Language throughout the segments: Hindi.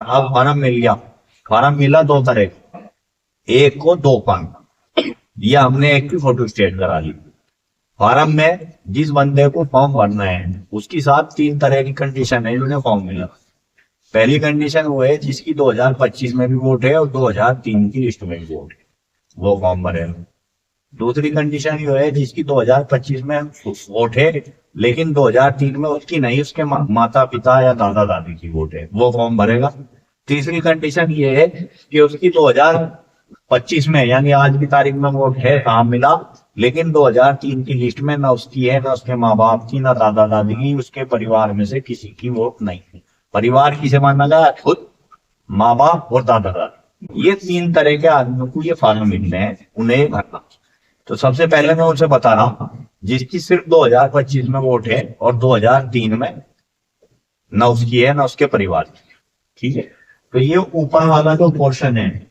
अब फार्म मिल गया। फार्म मिला दो तरह का, एक को दो पाना। ये हमने एक की फोटो स्टेट करा ली। फार्म में जिस बंदे को फॉर्म भरना है उसकी साथ तीन तरह की कंडीशन है जिन्हें फॉर्म मिला। पहली कंडीशन वो है जिसकी 2025 में भी वोट है और 2003 की लिस्ट में भी वोट है, वो फॉर्म भरेगा। दूसरी कंडीशन ये है जिसकी 2025 में वोट है लेकिन 2003 में उसकी नहीं, उसके माता पिता या दादा दादी की वोट है, वो फॉर्म भरेगा। तीसरी कंडीशन ये है कि उसकी 2025 में यानी आज की तारीख में वोट है, काम मिला, लेकिन 2003 की लिस्ट में ना उसकी है, ना उसके माँ बाप की, ना दादा दादी की, उसके परिवार में से किसी की वोट नहीं है। परिवार किसे माना गया? खुद, माँ बाप और दादा दादी। ये तीन तरह के आदमियों को ये फॉर्म मिलते हैं, उन्हें भरना। तो सबसे पहले मैं उनसे बता रहा हूँ जिसकी सिर्फ 2025 में वोट है और 2003 में ना उसकी है ना उसके परिवार की। ठीक है, तो ये ऊपर वाला जो पोर्शन है,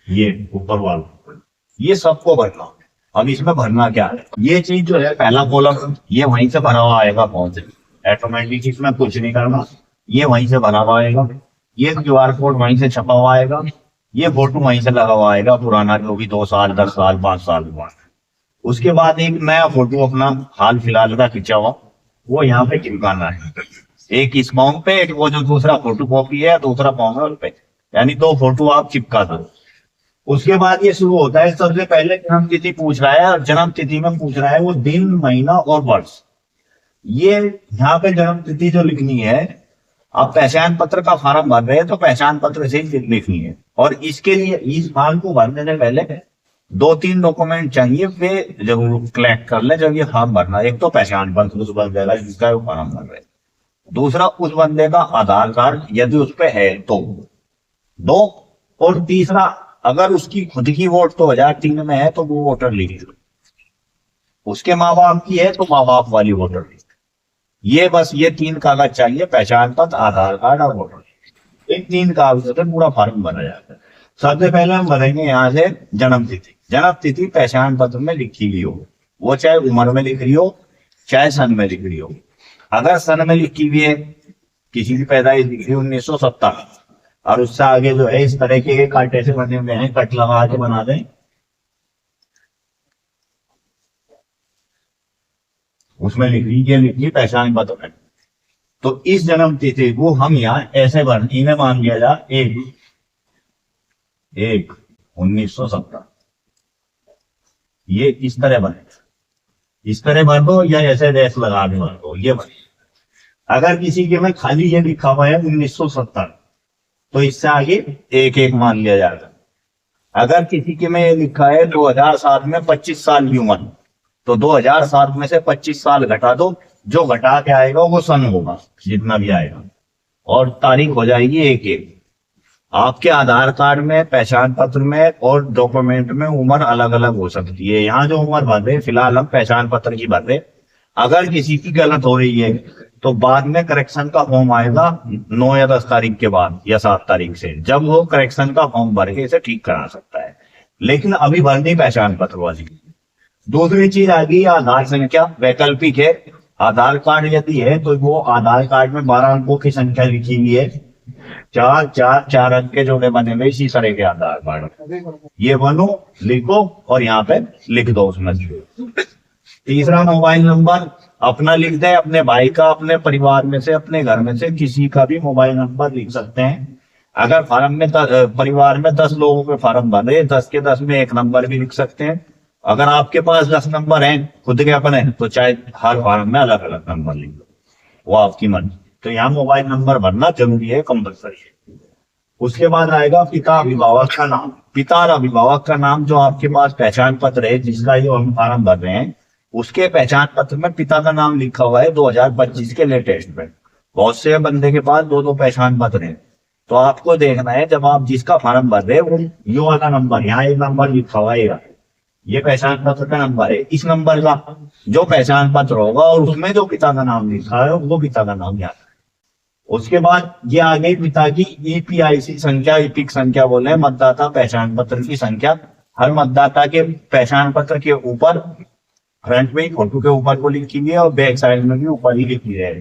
ये ऊपर वाला, ये सबको भरना। अब इसमें भरना क्या है, ये चीज जो है पहला कॉलम ये वहीं से भरा हुआ आएगा, कौन से ऑटोमेटिक, इसमें कुछ नहीं करना, ये वहीं से भरा हुआ आएगा। ये क्यूआर कोड वहीं से छपा हुआ आएगा। ये फोटो वहीं से लगा हुआ आएगा, पुराना जो भी 2 साल 10 साल 5 साल बाद। उसके बाद एक नया फोटो अपना हाल फिलहाल का खींचा हुआ वो यहाँ पे चिपकाना है, एक इस फॉर्म पे, एक वो जो दूसरा फोटो कॉपी है दूसरा फॉर्म है उस पे, यानी दो फोटो आप चिपका दो। उसके बाद ये शुरू होता है, सबसे पहले जन्म तिथि पूछ रहा है और जन्म तिथि में पूछ रहा है वो दिन महीना और वर्ष। ये यहाँ पे जन्म तिथि जो लिखनी है, आप पहचान पत्र का फॉर्म भर रहे हैं तो पहचान पत्र से ही लिखनी है। और इसके लिए इस फॉर्म को भरने से पहले 2-3 डॉक्यूमेंट चाहिए, वे जरूर कलेक्ट कर ले जब ये फॉर्म भरना। एक तो पहचान पत्र उस बंदे का जिसका वो फॉर्म भर रहे हैं, दूसरा उस बंदे का आधार कार्ड यदि उस पे है तो दो, और तीसरा अगर उसकी खुद की वोट 2003 में है तो वो वोटर लिस्ट, उसके माँ बाप की है तो माँ बाप वाली वोटर लिस्ट। ये बस ये 3 कागज चाहिए, पहचान पत्र, आधार कार्ड और वोटर लिस्ट। इन 3 कागजों से पूरा फॉर्म भरा जाता है। सबसे पहले हम भरेंगे यहाँ से जन्म तिथि। जन्म तिथि पहचान पत्र में लिखी हुई हो, वो चाहे उम्र में लिख रही हो चाहे सन में लिख रही हो। अगर सन में लिखी हुई है, किसी की पैदाइश लिख रही है 1970 और उससे आगे जो है इस तरह के कांटे से बने हुए हैं, कट लगा के बना दें, उसमें लिखी पहचान पत्र में। तो इस जन्म तिथि को हम यहाँ ऐसे भर, इन्हें मान लिया जा 1/1/1970। ये इस तरह बने, इस तरह भर दो या ऐसे डैश लगा के भर दो, ये बने। अगर किसी के में खाली ये लिखा हुआ है 1970 तो इससे आगे 1/1 मान लिया जाएगा। अगर किसी के में ये लिखा है 2007 में 25 साल की उम्र, तो 2007 में से 25 साल घटा दो, जो घटा के आएगा वो सन होगा जितना भी आएगा, और तारीख हो जाएगी 1/1। आपके आधार कार्ड में, पहचान पत्र में और डॉक्यूमेंट में उम्र अलग अलग हो सकती है। यहाँ जो उम्र भर रहे फिलहाल हम पहचान पत्र की भर रहे, अगर किसी की गलत हो रही है तो बाद में करेक्शन का फॉर्म आएगा 9 या 10 तारीख के बाद या 7 तारीख से, जब वो करेक्शन का फॉर्म भर के इसे ठीक करा सकता है, लेकिन अभी भरनी पहचान पत्र वाली। दूसरी चीज आ गई आधार संख्या, वैकल्पिक है। आधार कार्ड यदि है तो वो आधार कार्ड में 12 अंकों की संख्या लिखी हुई है, 4 अंक के जोड़े बने हुए इसी तरह के आधार कार्ड, ये बनो लिखो और यहाँ पे लिख दो उसमें। तीसरा मोबाइल नंबर अपना लिख दे, अपने भाई का, अपने परिवार में से, अपने घर में से किसी का भी मोबाइल नंबर लिख सकते हैं। अगर फार्म में परिवार में 10 लोगों के फार्म भर रहे 10 के 10 में एक नंबर भी लिख सकते हैं। अगर आपके पास 10 नंबर हैं खुद के अपने, तो चाहे हर फार्म में अलग अलग नंबर लिख दो, वो आपकी मर्जी। तो यहाँ मोबाइल नंबर भरना जरूरी है, कंपल्सरी है। उसके बाद आएगा पिता अभिभावक का नाम। पिता और अभिभावक का नाम जो आपके पास पहचान पत्र है जिसका जो हम फार्म भर रहे हैं, उसके पहचान पत्र में पिता का नाम लिखा हुआ है 2025 के लेटेस्ट में। बहुत से बंदे के पास 2-2 पहचान पत्र हैं, तो आपको देखना है जब आप जिसका फार्म भर रहे हैं वो यो वाला नंबर, यहाँ एक नंबर लिखा हुआ है, ये पहचान पत्र का नंबर है, इस नंबर का जो पहचान पत्र होगा और उसमें जो पिता का नाम लिखा है वो पिता का नाम याद है। उसके बाद ये आ गई पिता की ईपीआईसी संख्या, ईपिक संख्या बोले, मतदाता पहचान पत्र की संख्या। हर मतदाता के पहचान पत्र के ऊपर फ्रंट में फोटो के ऊपर को लिखी हुई है और बैक साइड में भी ऊपर ही लिखी है।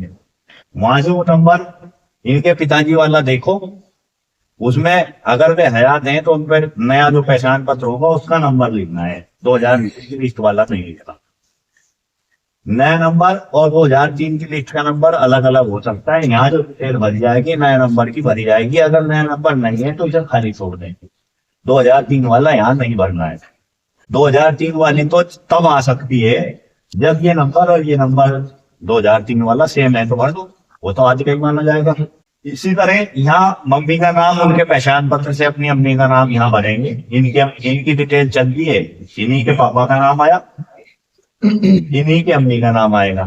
वहां से वो नंबर इनके पिताजी वाला देखो, उसमें अगर वे हयात हैं तो उन पर नया जो पहचान पत्र होगा उसका नंबर लिखना है, 2020 की लिस्ट वाला नहीं लिखना। नया नंबर और 2003 की लिस्ट का नंबर अलग अलग हो सकता है। यहाँ जो डिटेल भरी जाएगी नए नंबर की भरी जाएगी। अगर नया नंबर नहीं है तो इसे खाली छोड़ देंगे। 2003 वाला यहाँ नहीं भरना है। 2003 वाली तो तब आ सकती है जब ये नंबर और ये नंबर 2003 वाला सेम है तो भर दो, वो तो आज का ही माना जाएगा। इसी तरह यहाँ मम्मी का नाम उनके पहचान पत्र से अपनी अम्मी का नाम यहाँ भरेंगे। इनकी डिटेल चलती है, इन्हीं के पापा का नाम आया, इन्हीं के अम्मी का नाम आएगा।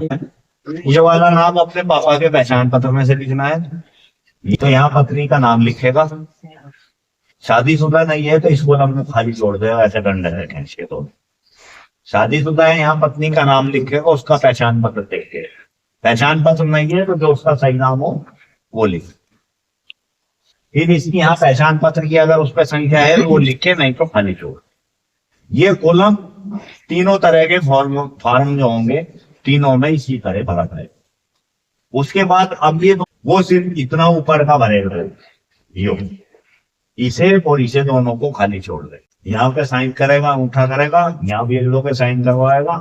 ये वाला नाम अपने पापा के पहचान पत्र में से लिखना है, ये तो यहाँ पत्नी का नाम लिखेगा। शादीशुदा नहीं है तो इसको हम खाली छोड़ देगा, ऐसे दंड है खींच के। तो शादीशुदा है, यहाँ पत्नी का नाम लिखेगा, उसका पहचान पत्र देख के। पहचान पत्र नहीं है तो जो उसका सही नाम हो वो लिख। फिर इसकी यहाँ पहचान पत्र की अगर उस पर संख्या है तो वो लिखे, नहीं तो खाली छोड़। ये कॉलम तीनों तरह के फॉर्म जो होंगे तीनों में इसी तरह भरा है। उसके बाद अब ये वो सिर्फ इतना ऊपर का भरेगा, इसे और इसे दोनों को खाली छोड़ दे। यहाँ पे साइन करेगा, अंगूठा करेगा, यहाँ BLO पे साइन करवाएगा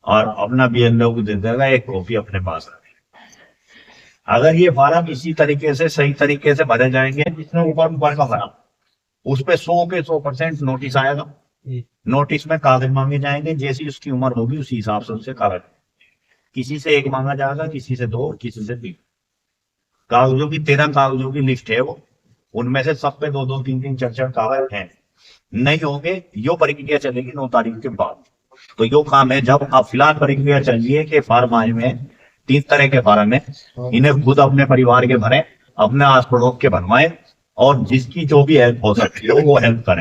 और अपना BLO को दे देगा, एक कॉपी अपने पास रखेगा। अगर ये फार्म इसी तरीके से सही तरीके से भरे जाएंगे, जिसने ऊपर का भरा उस पे 100 के 100% नोटिस आएगा। नोटिस में कागज मांगे जाएंगे, जैसी उसकी उम्र होगी उसी हिसाब से उससे कागज, किसी से 1 मांगा जाएगा, किसी से 2, किसी से 3। कागजों की 13 कागजों की लिस्ट है वो, उनमें से सब पे 2-2, 3-3, 4-4 कागज हैं। नहीं होंगे यो प्रक्रिया चलेगी 9 तारीख के बाद। तो यो काम है, जब आप फिलहाल प्रक्रिया चल रही है कि फार्म आए में 3 तरह के फार्म है, इन्हें खुद अपने परिवार के भरें, अपने आस पड़ोस के भरवाएं और जिसकी जो भी हेल्प हो सकती है वो हेल्प करें।